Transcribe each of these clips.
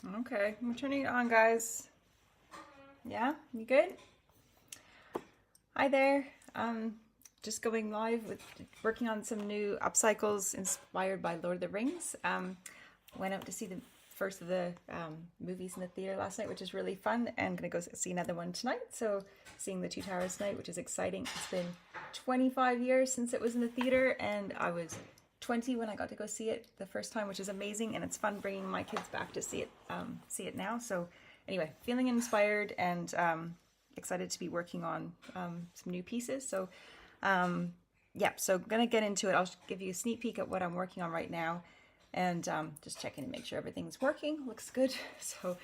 Okay, I'm turning it on, guys. Yeah, you good? Hi there. Just going live with working on some new upcycles inspired by Lord of the Rings. Went out to see the first of the movies in the theater last night, which is really fun, and gonna go see another one tonight. So seeing the Two Towers tonight, which is exciting. It's been 25 years since it was in the theater, and I was 20 when I got to go see it the first time, which is amazing, and it's fun bringing my kids back to see it now. So anyway, feeling inspired and excited to be working on some new pieces. So yeah, so gonna get into it. I'll give you a sneak peek at what I'm working on right now, and just checking to make sure everything's working. Looks good. So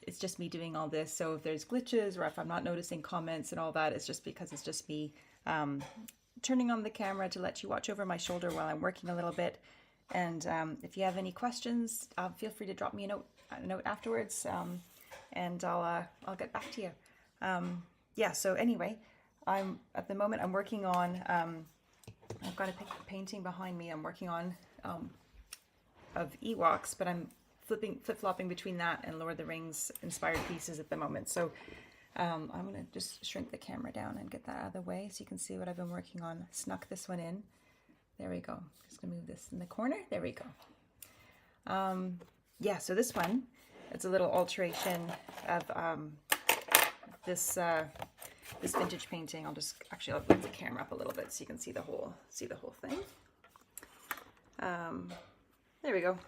it's just me doing all this. So if there's glitches or if I'm not noticing comments and all that, it's just because it's just me turning on the camera to let you watch over my shoulder while I'm working a little bit. And if you have any questions, feel free to drop me a note afterwards, and I'll get back to you. Yeah. So anyway, at the moment I'm working on. I've got a painting behind me. I'm working on of Ewoks, but I'm flip-flopping between that and Lord of the Rings inspired pieces at the moment. So I'm gonna just shrink the camera down and get that out of the way so you can see what I've been working on. Snuck this one in. There we go. Just gonna move this in the corner. There we go. Yeah, so this one, it's a little alteration of this vintage painting. I'll lift the camera up a little bit so you can see the whole thing. There we go.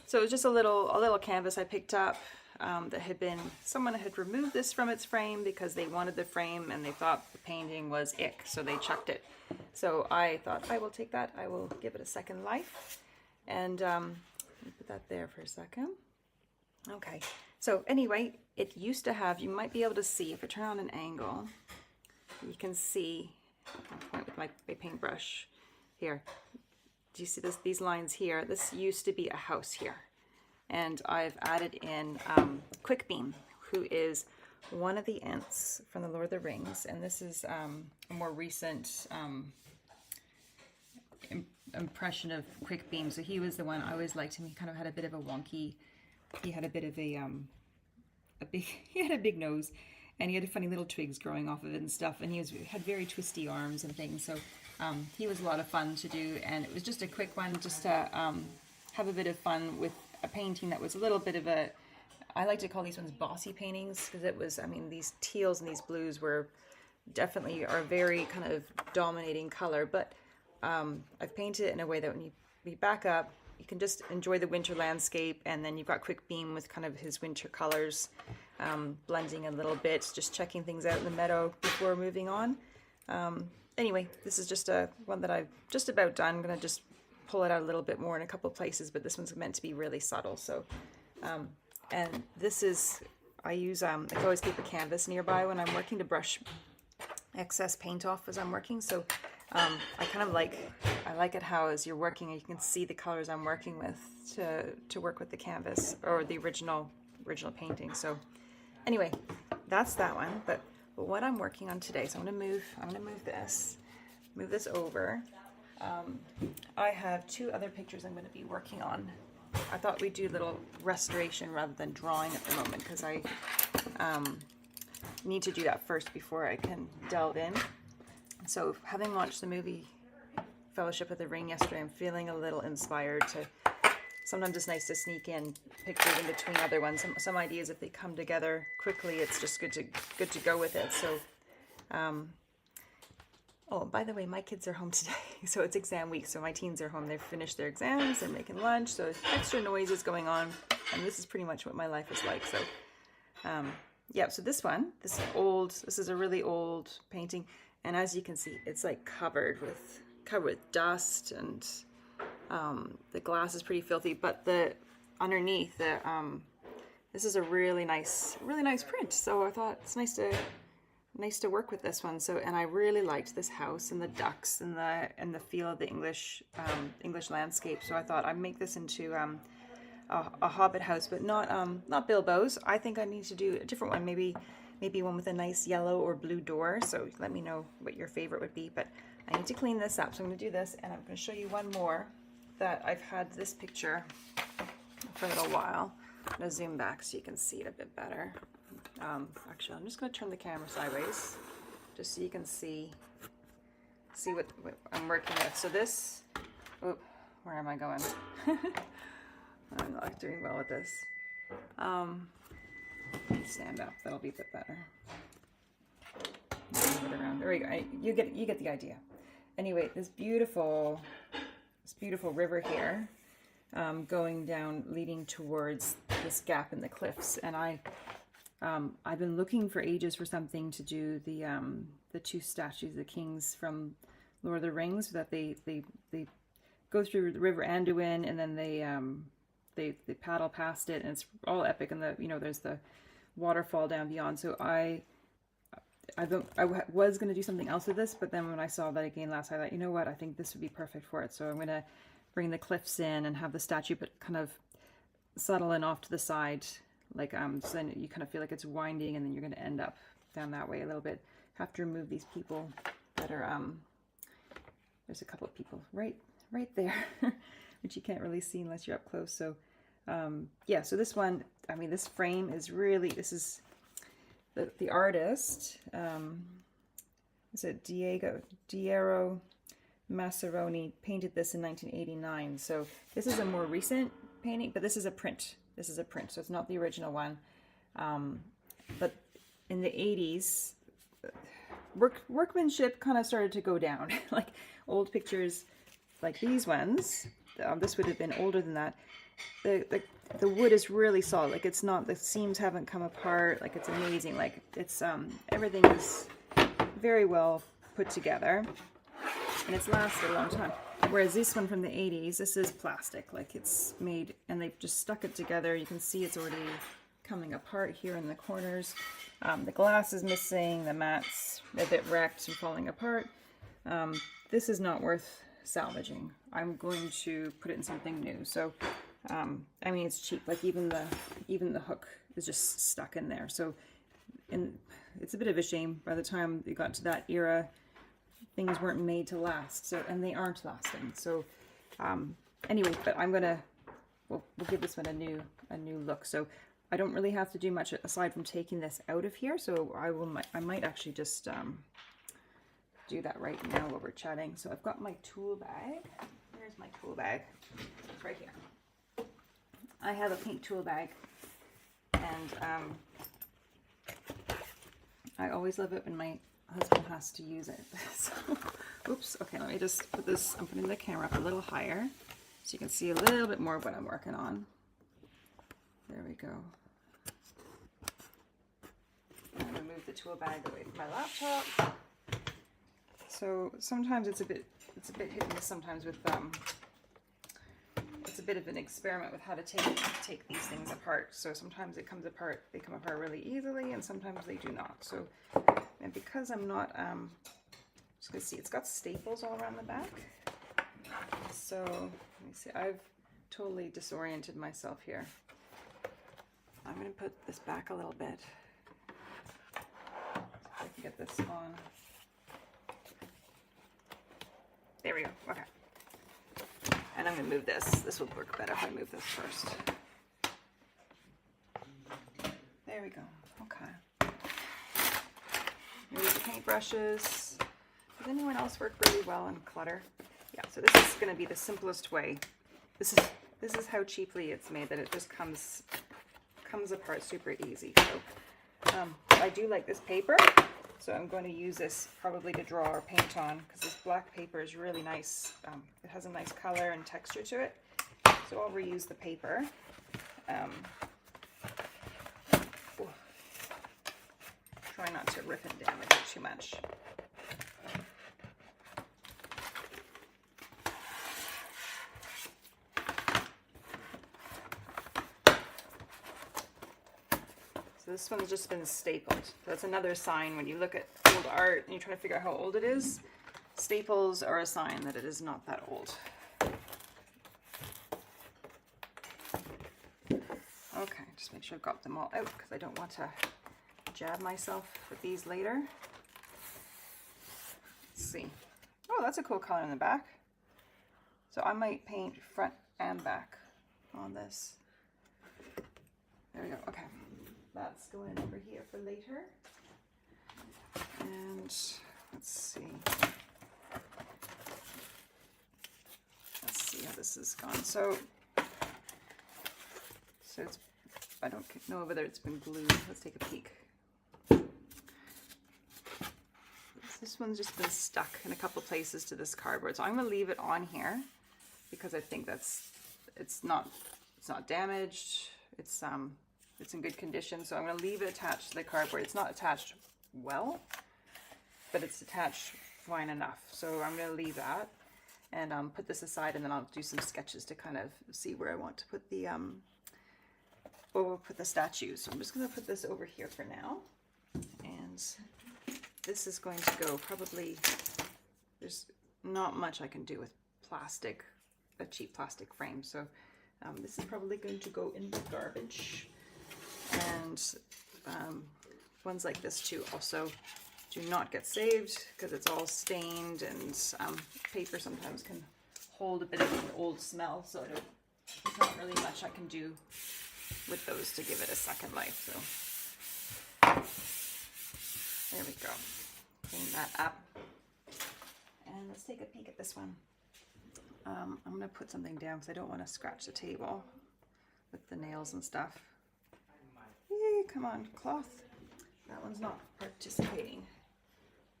So it was just a little canvas I picked up that someone had removed this from its frame because they wanted the frame and they thought the painting was ick, so they chucked it. So I thought, I will take that, I will give it a second life, and put that there for a second. Okay, so anyway, it used to have, you might be able to see, if I turn on an angle, you can see, I'll point with my paintbrush here. Do you see these lines here? This used to be a house here. And I've added in Quick Beam, who is one of the Ents from the Lord of the Rings. And this is a more recent impression of Quick Beam. So he was the one, I always liked him. He kind of had a bit of a wonky, he had a bit of he had a big nose, and he had funny little twigs growing off of it and stuff. And he had very twisty arms and things. So he was a lot of fun to do. And it was just a quick one, just to have a bit of fun with a painting that was a little bit of I like to call these ones bossy paintings, because it was, I mean, these teals and these blues are very kind of dominating color, but I've painted it in a way that when you back up, you can just enjoy the winter landscape, and then you've got Quick Beam with kind of his winter colors, blending a little bit, just checking things out in the meadow before moving on. Anyway, this is just one that I've just about done. I'm going to just pull it out a little bit more in a couple places, but this one's meant to be really subtle. So, and this is, I can always keep a canvas nearby when I'm working to brush excess paint off as I'm working. So I like it how as you're working, you can see the colors I'm working with to work with the canvas or the original painting. So anyway, that's that one. But what I'm working on today, so I'm gonna move this over. I have two other pictures I'm going to be working on. I thought we'd do a little restoration rather than drawing at the moment, because I need to do that first before I can delve in. So having watched the movie Fellowship of the Ring yesterday, I'm feeling a little inspired to, sometimes it's nice to sneak in pictures in between other ones. Some ideas, if they come together quickly, it's just good to go with it. So oh, by the way, my kids are home today, so it's exam week, so my teens are home. They've finished their exams, they're making lunch, so extra noise is going on, and this is pretty much what my life is like. So, yeah, so this is a really old painting, and as you can see, it's like covered with dust, and the glass is pretty filthy, but underneath, this is a really nice print, so I thought it's nice to work with this one. So, and I really liked this house and the ducks and the feel of the English landscape. So I thought I'd make this into a hobbit house, but not Bilbo's. I think I need to do a different one, maybe one with a nice yellow or blue door. So let me know what your favorite would be. But I need to clean this up, so I'm going to do this, and I'm going to show you one more that I've had this picture for a little while. I'm going to zoom back so you can see it a bit better. Actually, I'm just going to turn the camera sideways just so you can see what I'm working with. So this, oop, where am I going? I'm not doing well with this. Stand up, that'll be a bit better. Move it around. There we go. You get the idea. Anyway, this beautiful river here, going down, leading towards this gap in the cliffs, and I've been looking for ages for something to do the two statues, the kings from Lord of the Rings, that they go through the River Anduin, and then they paddle past it, and it's all epic, and there's the waterfall down beyond. So I was going to do something else with this, but then when I saw that again last night, I thought, you know what, I think this would be perfect for it. So I'm going to bring the cliffs in and have the statue, but kind of subtle and off to the side, like so then you kind of feel like it's winding, and then you're going to end up down that way a little bit. Have to remove these people that are there's a couple of people right there, which you can't really see unless you're up close. So yeah, so this one, I mean, this frame is really, this is the artist, is it Diego Massaroni, painted this in 1989. So this is a more recent painting, but this is a print. This is a print, so it's not the original one. But in the 80s, workmanship kind of started to go down. Like old pictures like these ones, this would have been older than that. The wood is really solid. Like it's not, the seams haven't come apart. Like it's amazing. Like it's everything is very well put together, and it's lasted a long time. Whereas this one from the 80s, this is plastic. Like it's made, and they've just stuck it together. You can see it's already coming apart here in the corners. The glass is missing. The mat's a bit wrecked and falling apart. This is not worth salvaging. I'm going to put it in something new. So I mean, it's cheap. Like even the hook is just stuck in there. So, and it's a bit of a shame. By the time you got to that era, things weren't made to last. So, and they aren't lasting. So, anyway, but we'll give this one a new look. So, I don't really have to do much aside from taking this out of here. So, I might actually just do that right now while we're chatting. So, I've got my tool bag. Where's my tool bag? It's right here. I have a pink tool bag, and I always love it when my husband has to use it. So, oops, okay, let me just put this, I'm putting the camera up a little higher so you can see a little bit more of what I'm working on. There we go. I'm going to move the tool bag away from my laptop. So sometimes it's a bit hit and miss sometimes with it's a bit of an experiment with how to take these things apart. So sometimes they come apart really easily, and sometimes they do not. So, and because I'm not, just gonna see, it's got staples all around the back. So let me see, I've totally disoriented myself here. I'm gonna put this back a little bit. See if I can get this on. There we go, okay. And I'm going to move this. This will work better if I move this first. There we go. Okay. Move the paintbrushes. Does anyone else work really well in clutter? Yeah, so this is going to be the simplest way. This is how cheaply it's made, that it just comes apart super easy. So I do like this paper. So I'm going to use this probably to draw or paint on, because this black paper is really nice. It has a nice color and texture to it. So I'll reuse the paper. Try not to rip and damage it too much. So this one's just been stapled. So that's another sign when you look at old art and you're trying to figure out how old it is. Staples are a sign that it is not that old. Okay, just make sure I've got them all out because I don't want to jab myself with these later. Let's see. Oh, that's a cool color in the back. So I might paint front and back on this. going over here for later. And let's see. Let's see how this has gone. So it's, I don't know whether it's been glued. Let's take a peek. This one's just been stuck in a couple places to this cardboard. So I'm going to leave it on here because I think it's not damaged. It's in good condition. So I'm going to leave it attached to the cardboard. It's not attached well, but it's attached fine enough. So I'm going to leave that and put this aside, and then I'll do some sketches to kind of see where I want to put the we'll put the statues. So I'm just going to put this over here for now, and this is going to go probably, there's not much I can do with plastic, a cheap plastic frame. So this is probably going to go in the garbage. And ones like this too also do not get saved because it's all stained, and paper sometimes can hold a bit of an old smell. So there's not really much I can do with those to give it a second life. So there we go. Clean that up. And let's take a peek at this one. I'm going to put something down because I don't want to scratch the table with the nails and stuff. Yay, come on, cloth. That one's not participating.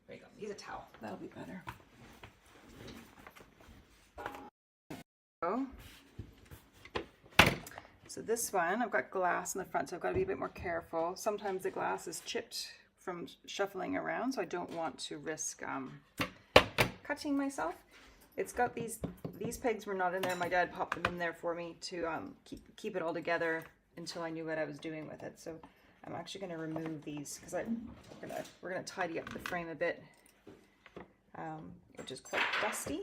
There you go. Use a towel. That'll be better. So this one, I've got glass in the front, so I've got to be a bit more careful. Sometimes the glass is chipped from shuffling around, so I don't want to risk cutting myself. It's got these pegs were not in there. My dad popped them in there for me to keep it all together until I knew what I was doing with it. So I'm actually going to remove these because we're gonna tidy up the frame a bit, which is quite dusty.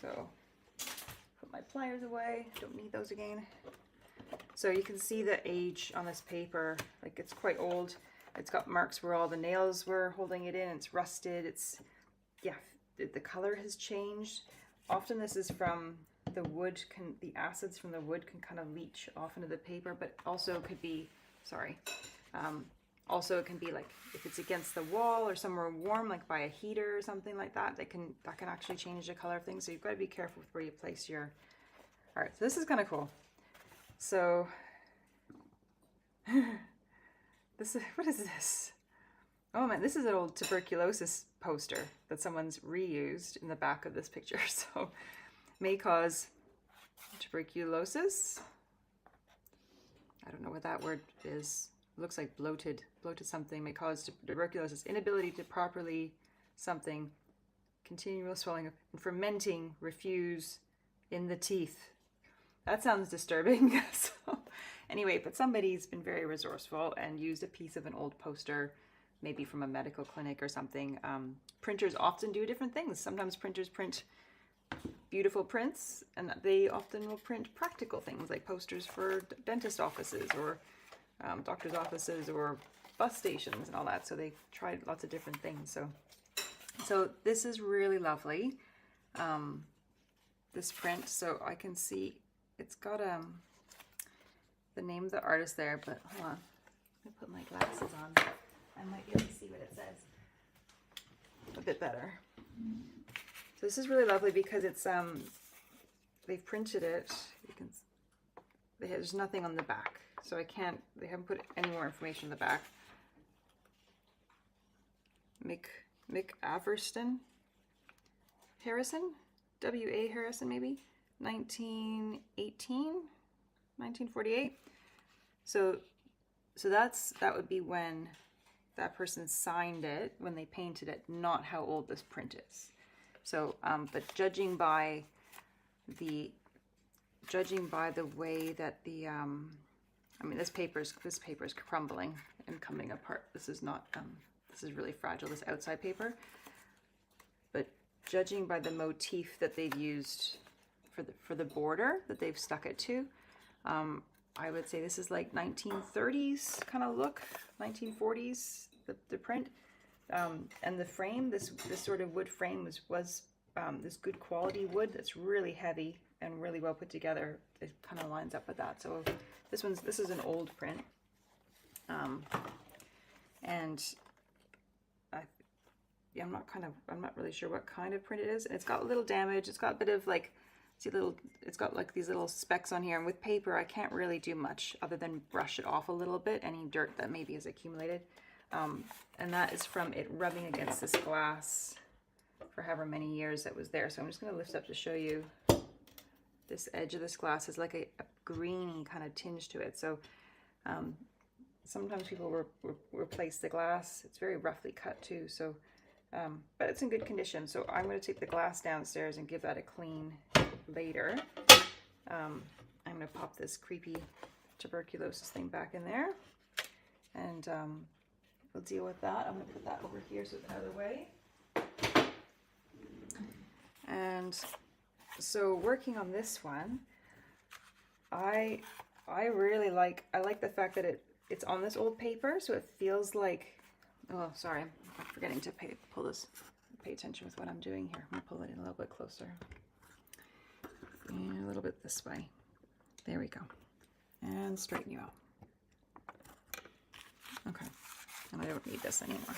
So put my pliers away. Don't need those again. So you can see the age on this paper. Like, it's quite old. It's got marks where all the nails were holding it in. It's rusted. It's, yeah, the color has changed. Often this is from the wood, the acids from the wood can kind of leach off into the paper, but also could be, also it can be like if it's against the wall or somewhere warm, like by a heater or something like that, that can actually change the color of things. So you've got to be careful with where you place your, all right, so this is kind of cool. So this is, what is this? Oh man, this is an old tuberculosis poster that someone's reused in the back of this picture. So may cause tuberculosis. I don't know what that word is. It looks like bloated something. May cause tuberculosis, inability to properly something, continual swelling and fermenting refuse in the teeth. That sounds disturbing. So anyway, but somebody's been very resourceful and used a piece of an old poster, maybe from a medical clinic or something. Printers often do different things. Sometimes printers print beautiful prints, and they often will print practical things like posters for dentist offices or doctor's offices or bus stations and all that. So they tried lots of different things. So this is really lovely, this print. So I can see it's got the name of the artist there, but hold on, let me put my glasses on. I might be able to see what it says a bit better. So this is really lovely because it's they've printed it. You can, there's nothing on the back, so they haven't put any more information in the back. Mick Averston Harrison, W.A. Harrison, maybe 1918, 1948. So that would be when that person signed it, when they painted it, not how old this print is. So, but judging by the way that the, I mean, this paper is crumbling and coming apart. This is not, this is really fragile, this outside paper. But judging by the motif that they've used for the border that they've stuck it to, I would say this is like 1930s kind of look, 1940s, the print. And the frame, this sort of wood frame was this good quality wood that's really heavy and really well put together, it kind of lines up with that. So this is an old print, and yeah, I'm not really sure what kind of print it is. It's got a little damage. It's got a bit of like, it's got like these little specks on here. And with paper, I can't really do much other than brush it off a little bit, any dirt that maybe is accumulated. And that is from it rubbing against this glass for however many years it was there. So I'm just going to lift up to show you. This edge of this glass is like a greeny kind of tinge to it. So sometimes people replace the glass. It's very roughly cut too. So, but it's in good condition. So I'm going to take the glass downstairs and give that a clean later. I'm going to pop this creepy tuberculosis thing back in there, and we'll deal with that. I'm going to put that over here so it's out of the way. And so working on this one, I really like the fact that it's on this old paper, so it feels like, oh sorry, I'm forgetting to pay attention with what I'm doing here. I'm gonna pull it in a little bit closer and a little bit this way. There we go, and straighten you out. Okay, and I don't need this anymore.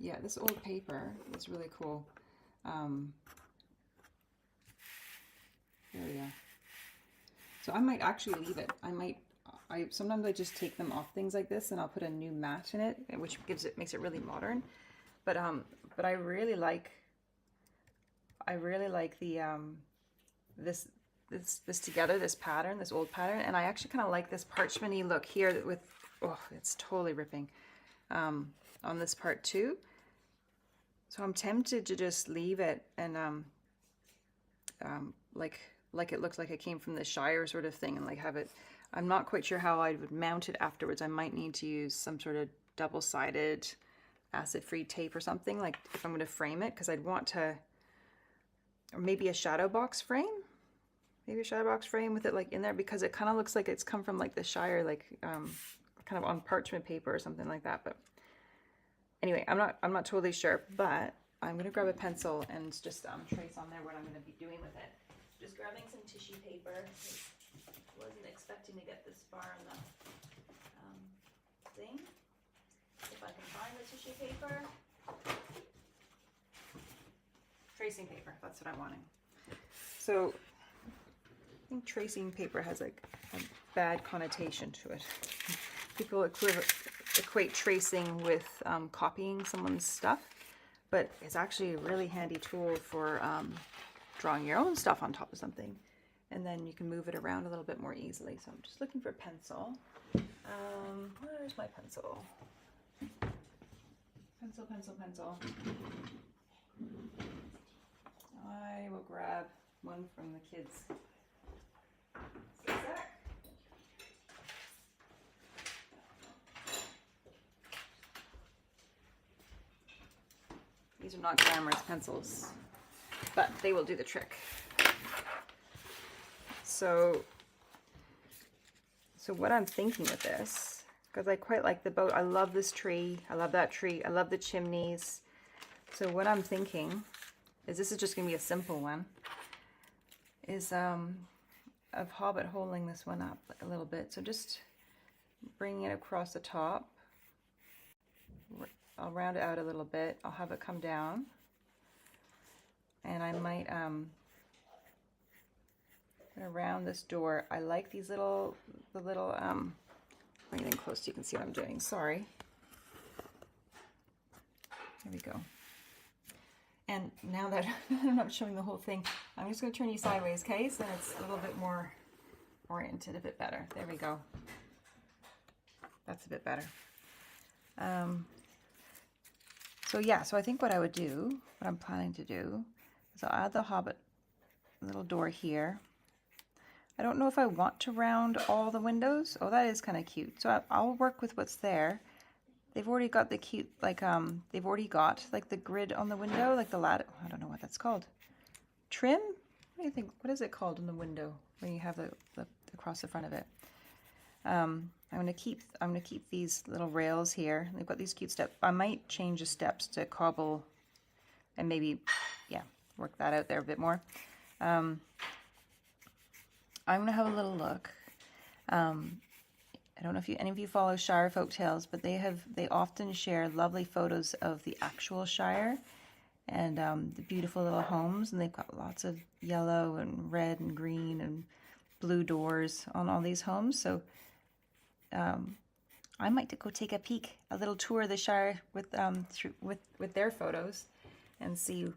Yeah, this old paper is really cool. There we go. So I might actually leave it. Sometimes I just take them off things like this and I'll put a new mat in it, which makes it really modern. But I really like the this together, this pattern, this old pattern, and I actually kind of like this parchment-y look here with, oh, it's totally ripping on this part too. So I'm tempted to just leave it and like it looks like it came from the Shire sort of thing, and like have it. I'm not quite sure how I would mount it afterwards. I might need to use some sort of double-sided acid-free tape or something, like if I'm going to frame it, because I'd want to, or maybe a shadow box frame. Maybe a shadow box frame with it like in there, because it kind of looks like it's come from like the Shire, like kind of on parchment paper or something like that. But anyway, I'm not totally sure, but I'm gonna grab a pencil and just trace on there what I'm gonna be doing with it. Just grabbing some tissue paper. Wasn't expecting to get this far on the thing. If I can find the tissue paper. Tracing paper, that's what I'm wanting. So I think tracing paper has like a bad connotation to it. People equate tracing with copying someone's stuff, but it's actually a really handy tool for drawing your own stuff on top of something, and then you can move it around a little bit more easily. So I'm just looking for a pencil. Where's my pencil? Pencil. I will grab one from the kids. These are not glamorous pencils, but they will do the trick. So what I'm thinking with this, because I quite like the boat. I love this tree. I love that tree. I love the chimneys. So what I'm thinking is, this is just going to be a simple one, is of Hobbit holding this one up a little bit. So just bringing it across the top. I'll round it out a little bit. I'll have it come down. And I might around this door. I like these little, bring it in close so you can see what I'm doing. Sorry. There we go. And now that I'm not showing the whole thing, I'm just going to turn you sideways, okay? So it's a little bit more oriented, a bit better. There we go. That's a bit better. So yeah, so I think what I would do, what I'm planning to do, is I'll add the Hobbit little door here. I don't know if I want to round all the windows. Oh, that is kind of cute. So I'll work with what's there. They've already got the cute, like, they've already got, like, the grid on the window, like the ladder. I don't know what that's called. Trim? What do you think? What is it called in the window when you have the across the front of it? I'm gonna keep these little rails here. They've got these cute steps. I might change the steps to cobble and maybe, yeah, work that out there a bit more. I'm gonna have a little look. I don't know if any of you follow Shire Folktales, but they often share lovely photos of the actual Shire and the beautiful little homes, and they've got lots of yellow and red and green and blue doors on all these homes. So I might go take a little tour of the Shire with their photos, and see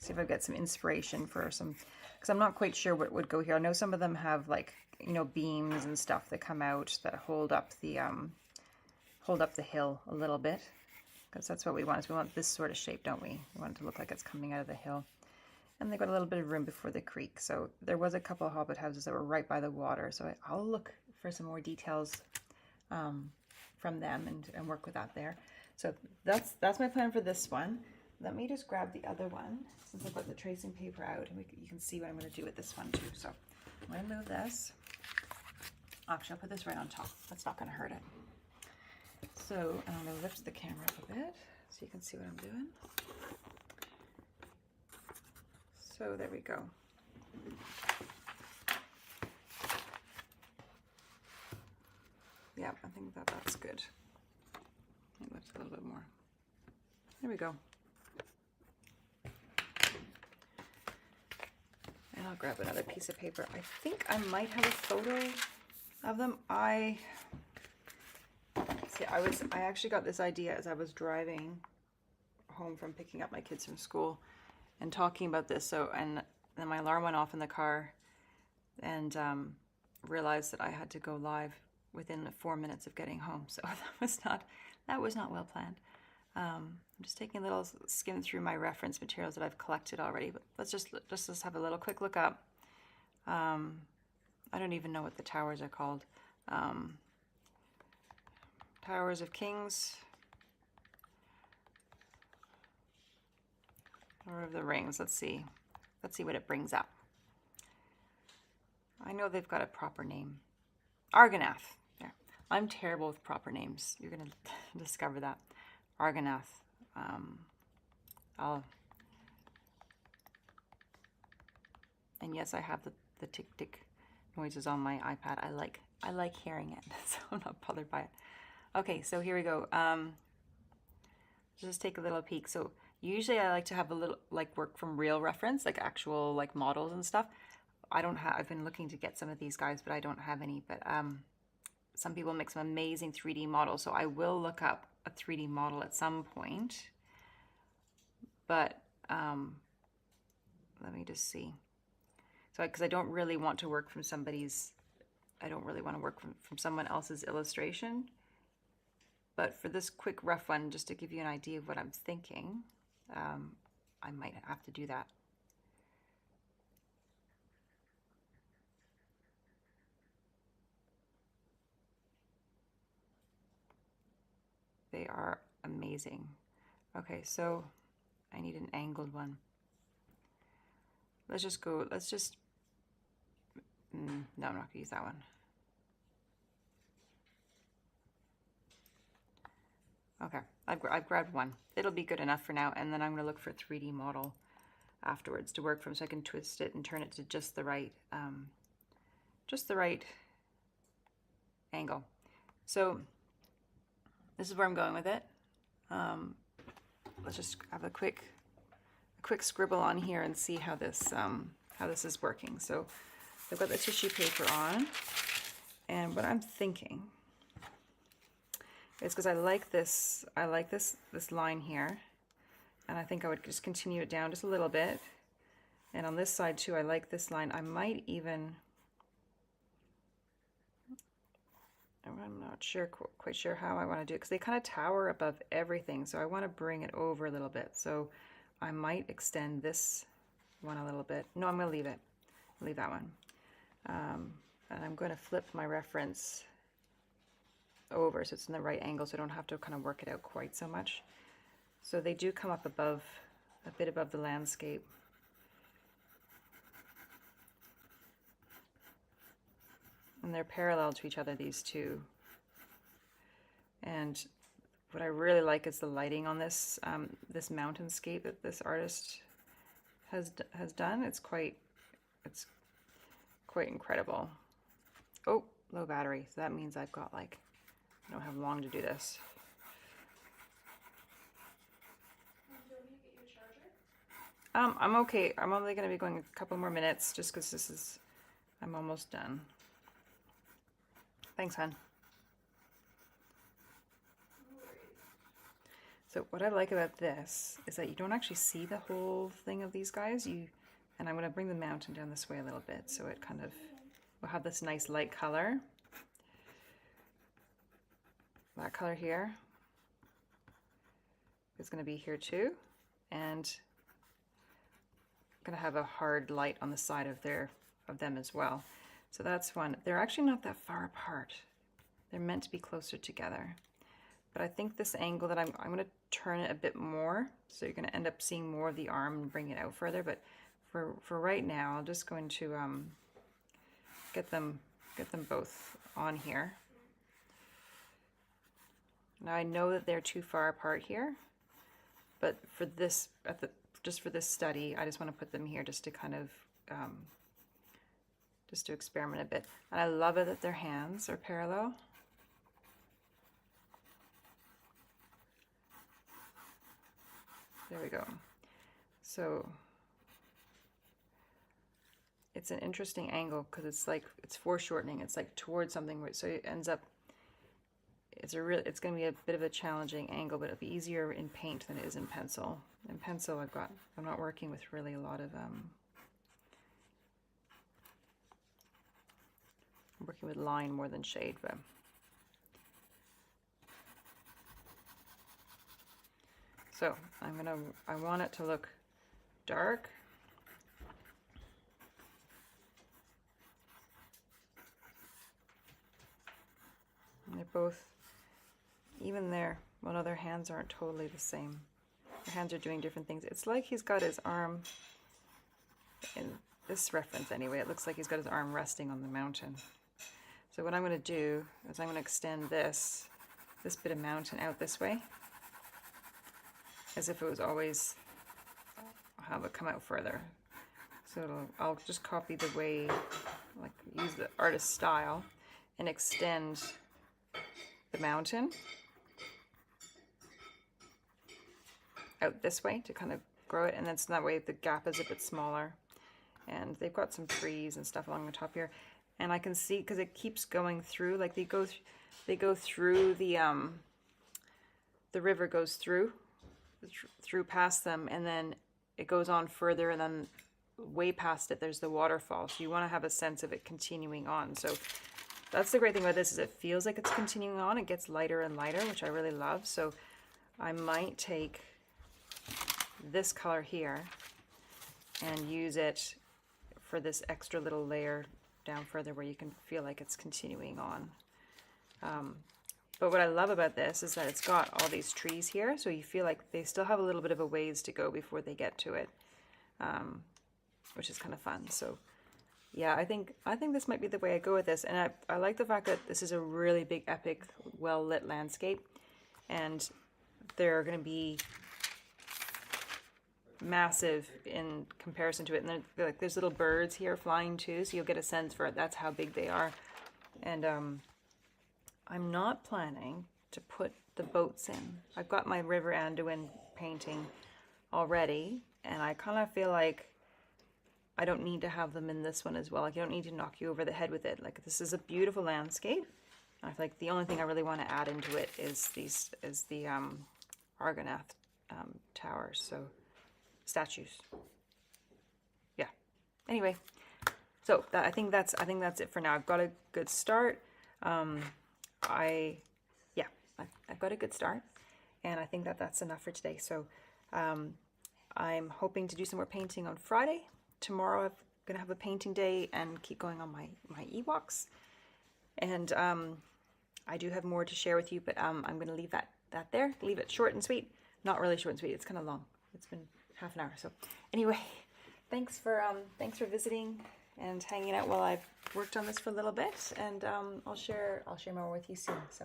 if I've got some inspiration for some, because I'm not quite sure what would go here. I know some of them have, like, you know, beams and stuff that come out that hold up the hill a little bit, because that's what we want. Is we want this sort of shape, don't we? We want it to look like it's coming out of the hill. And they got a little bit of room before the creek. So there was a couple of hobbit houses that were right by the water. So I'll look for some more details from them and work with that there. So that's my plan for this one. Let me just grab the other one, since I've got the tracing paper out, and you can see what I'm going to do with this one too. So I'm going to move this. Actually, I'll put this right on top. That's not going to hurt it. So I'm going to lift the camera up a bit so you can see what I'm doing. So there we go. Yeah, I think that's good. Let me lift a little bit more. There we go. And I'll grab another piece of paper. I think I might have a photo of them. I actually got this idea as I was driving home from picking up my kids from school and talking about this. So, and then my alarm went off in the car, and realized that I had to go live within 4 minutes of getting home. So that was not well planned. I'm just taking a little skim through my reference materials that I've collected already, but let's have a little quick look up. I don't even know what the towers are called. Towers of Kings, Lord of the Rings. Let's see what it brings up. I know they've got a proper name. Argonath. There. I'm terrible with proper names. You're gonna discover that. Argonath. And yes, I have the tick tick noises on my iPad. I like hearing it, so I'm not bothered by it. Okay, so here we go. Just take a little peek. So usually I like to have a little, like, work from real reference, like actual, like, models and stuff. I've been looking to get some of these guys, but I don't have any. But some people make some amazing 3D models, so I will look up a 3D model at some point. But let me just see. So, because I don't really want to work from I don't really want to work from someone else's illustration. But for this quick rough one, just to give you an idea of what I'm thinking, I might have to do that. They are amazing. Okay, so I need an angled one. No, I'm not gonna use that one. Okay, I've grabbed one. It'll be good enough for now, and then I'm gonna look for a 3D model afterwards to work from, so I can twist it and turn it to just the right angle. So this is where I'm going with it. Let's just have a quick scribble on here and see how this is working. So I've got the tissue paper on, and what I'm thinking is, because I like this line here, and I think I would just continue it down just a little bit. And on this side too, I like this line. I might even, I'm not quite sure how I want to do it, because they kind of tower above everything, so I want to bring it over a little bit. So I might extend this one a little bit. No, I'm going to leave it. Leave that one. And I'm going to flip my reference over so it's in the right angle, so I don't have to kind of work it out quite so much. So they do come up above, a bit above the landscape. And they're parallel to each other, these two. And what I really like is the lighting on this this mountainscape that this artist has done. It's quite incredible. Oh, low battery. So that means I've got like, I don't have long to do this. I'm okay. I'm only going to be going a couple more minutes just because I'm almost done. Thanks, hon. So what I like about this is that you don't actually see the whole thing of these guys. And I'm going to bring the mountain down this way a little bit so it kind of will have this nice light color. That color here is going to be here too, and I'm going to have a hard light on the side of them as well. So that's one. They're actually not that far apart. They're meant to be closer together. But I think this angle that I'm going to turn it a bit more, so you're going to end up seeing more of the arm and bring it out further. But for right now, I'm just going to get them both on here. Now I know that they're too far apart here, but for this just for this study, I just want to put them here just to kind of just to experiment a bit. And I love it that their hands are parallel. There we go. So it's an interesting angle because it's foreshortening. It's like towards something, so it ends up. It's going to be a bit of a challenging angle, but it'll be easier in paint than it is in pencil. In pencil, I'm not working with really a lot of I'm working with line more than shade, but. So I want it to look dark. And they're both, even their hands aren't totally the same. Their hands are doing different things. It's like he's got his arm, in this reference anyway, it looks like he's got his arm resting on the mountain. So what I'm going to do is I'm going to extend this bit of mountain out this way, as if it was always, I'll have it come out further. So I'll just copy the way, like use the artist style and extend the mountain out this way to kind of grow it, and then so that way the gap is a bit smaller. And they've got some trees and stuff along the top here, and I can see because it keeps going through, like they go through the river goes through past them, and then it goes on further, and then way past it there's the waterfall. So you want to have a sense of it continuing on. So that's the great thing about this, is it feels like it's continuing on. It gets lighter and lighter, which I really love. So I might take this color here and use it for this extra little layer down further where you can feel like it's continuing on. But what I love about this is that it's got all these trees here, so you feel like they still have a little bit of a ways to go before they get to it, which is kind of fun. So yeah, I think this might be the way I go with this. And I like the fact that this is a really big, epic, well-lit landscape, and they're going to be massive in comparison to it. And they're like, there's little birds here flying too, so you'll get a sense for it. That's how big they are. And I'm not planning to put the boats in. I've got my River Anduin painting already, and I kind of feel like I don't need to have them in this one as well. Like, you don't need to knock you over the head with it. Like, this is a beautiful landscape. I feel like the only thing I really want to add into it is the Argonath towers, so statues. Yeah. Anyway, so I think that's it for now. I've got a good start. I've got a good start, and I think that's enough for today. So I'm hoping to do some more painting on Friday. Tomorrow I'm gonna have a painting day and keep going on my e-walks, and I do have more to share with you, but I'm gonna leave that there. Leave it short and sweet. Not really short and sweet, it's kind of long. It's been half an hour. So anyway, thanks for visiting and hanging out while I've worked on this for a little bit, and I'll share more with you soon. So